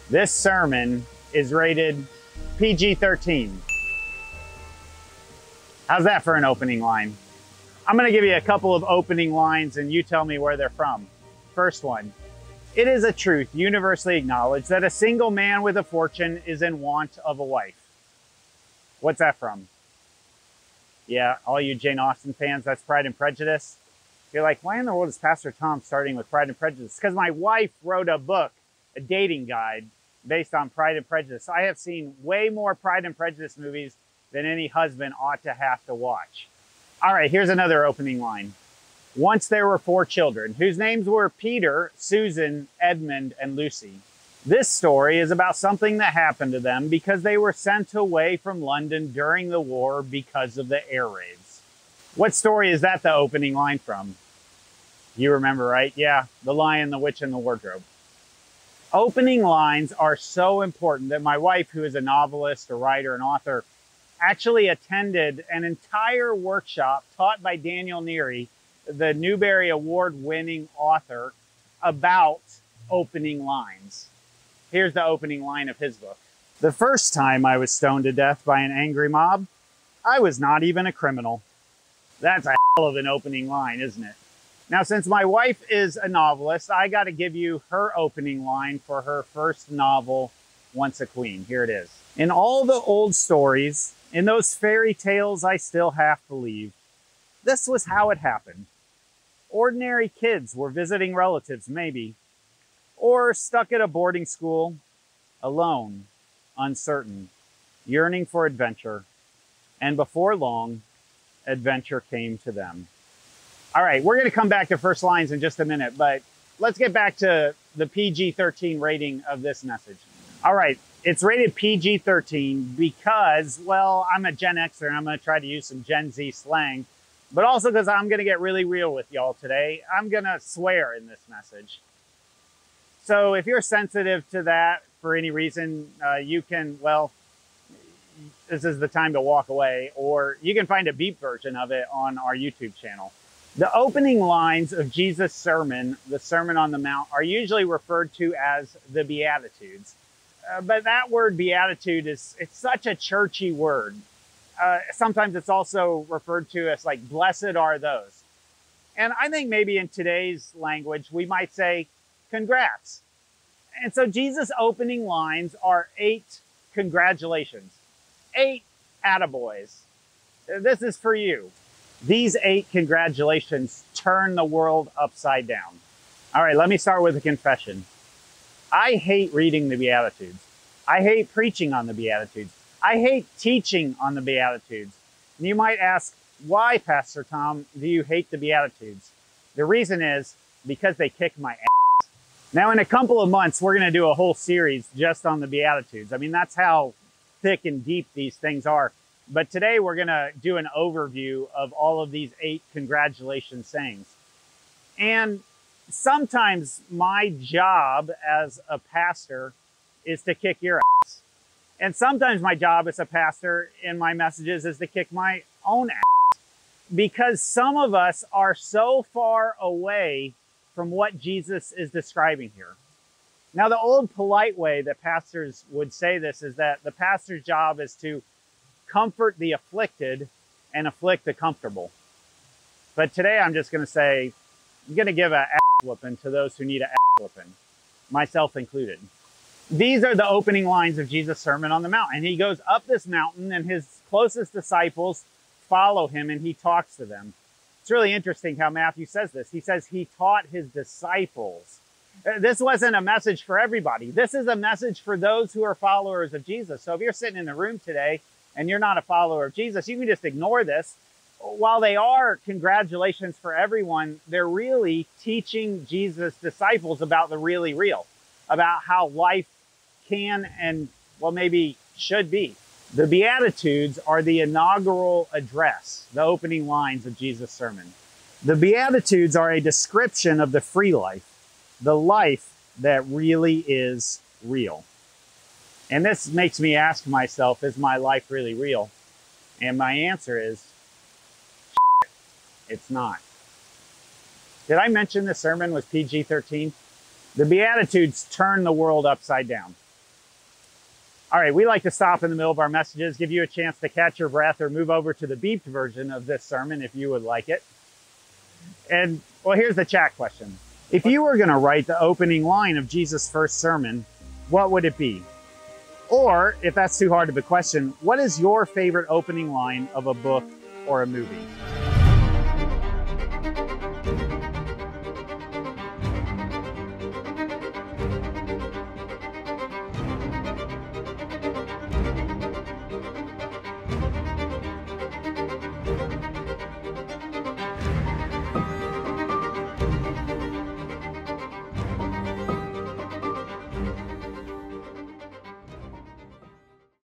This sermon is rated PG-13. How's that for an opening line? I'm going to give you a couple of opening lines and you tell me where they're from. First one. It is a truth universally acknowledged that a single man with a fortune is in want of a wife. What's that from? Yeah, all you Jane Austen fans, that's Pride and Prejudice. You're like, why in the world is Pastor Tom starting with Pride and Prejudice? Because my wife wrote a book, a dating guide, based on Pride and Prejudice. I have seen way more Pride and Prejudice movies than any husband ought to have to watch. All right, here's another opening line. Once there were 4 children, whose names were Peter, Susan, Edmund, and Lucy. This story is about something that happened to them because they were sent away from London during the war because of the air raids. What story is that the opening line from? You remember, right? Yeah, The Lion, the Witch, and the Wardrobe. Opening lines are so important that my wife, who is a novelist, a writer, and author, actually attended an entire workshop taught by Daniel Neary, the Newbery Award-winning author, about opening lines. Here's the opening line of his book. The first time I was stoned to death by an angry mob, I was not even a criminal. That's a hell of an opening line, isn't it? Now, since my wife is a novelist, I got to give you her opening line for her first novel, Once a Queen. Here it is. In all the old stories, in those fairy tales I still half believe, this was how it happened. Ordinary kids were visiting relatives, maybe, or stuck at a boarding school, alone, uncertain, yearning for adventure, and before long, adventure came to them. All right, we're going to come back to first lines in just a minute, but let's get back to the PG-13 rating of this message. All right, it's rated PG-13 because, well, I'm a Gen Xer and I'm going to try to use some Gen Z slang, but also because I'm going to get really real with y'all today. I'm going to swear in this message. So if you're sensitive to that for any reason, you can, well, this is the time to walk away, or you can find a beep version of it on our YouTube channel. The opening lines of Jesus' sermon, the Sermon on the Mount, are usually referred to as the Beatitudes. But that word beatitude it's such a churchy word. Sometimes it's also referred to as like, blessed are those. And I think maybe in today's language, we might say, congrats. And so Jesus' opening lines are 8 congratulations, 8 attaboys. This is for you. These 8 congratulations turn the world upside down. All right, let me start with a confession. I hate reading the Beatitudes. I hate preaching on the Beatitudes. I hate teaching on the Beatitudes. And you might ask, why, Pastor Tom, do you hate the Beatitudes? The reason is because they kick my ass. Now, in a couple of months, we're going to do a whole series just on the Beatitudes. I mean, that's how thick and deep these things are. But today we're going to do an overview of all of these 8 congratulations sayings. And sometimes my job as a pastor is to kick your ass. And sometimes my job as a pastor in my messages is to kick my own ass. Because some of us are so far away from what Jesus is describing here. Now, the old polite way that pastors would say this is that the pastor's job is to comfort the afflicted and afflict the comfortable. But today I'm just going to say, I'm going to give an ass whooping to those who need an ass whooping, myself included. These are the opening lines of Jesus' Sermon on the Mount. And he goes up this mountain and his closest disciples follow him and he talks to them. It's really interesting how Matthew says this. He says he taught his disciples. This wasn't a message for everybody. This is a message for those who are followers of Jesus. So if you're sitting in the room today and you're not a follower of Jesus, you can just ignore this. While they are congratulations for everyone, they're really teaching Jesus' disciples about the really real, about how life can and, well, maybe should be. The Beatitudes are the inaugural address, the opening lines of Jesus' sermon. The Beatitudes are a description of the free life, the life that really is real. And this makes me ask myself, is my life really real? And my answer is, it's not. Did I mention the sermon was PG-13? The Beatitudes turn the world upside down. All right, we like to stop in the middle of our messages, give you a chance to catch your breath or move over to the beeped version of this sermon if you would like it. And well, here's the chat question. If you were going to write the opening line of Jesus' first sermon, what would it be? Or if that's too hard of a question, what is your favorite opening line of a book or a movie?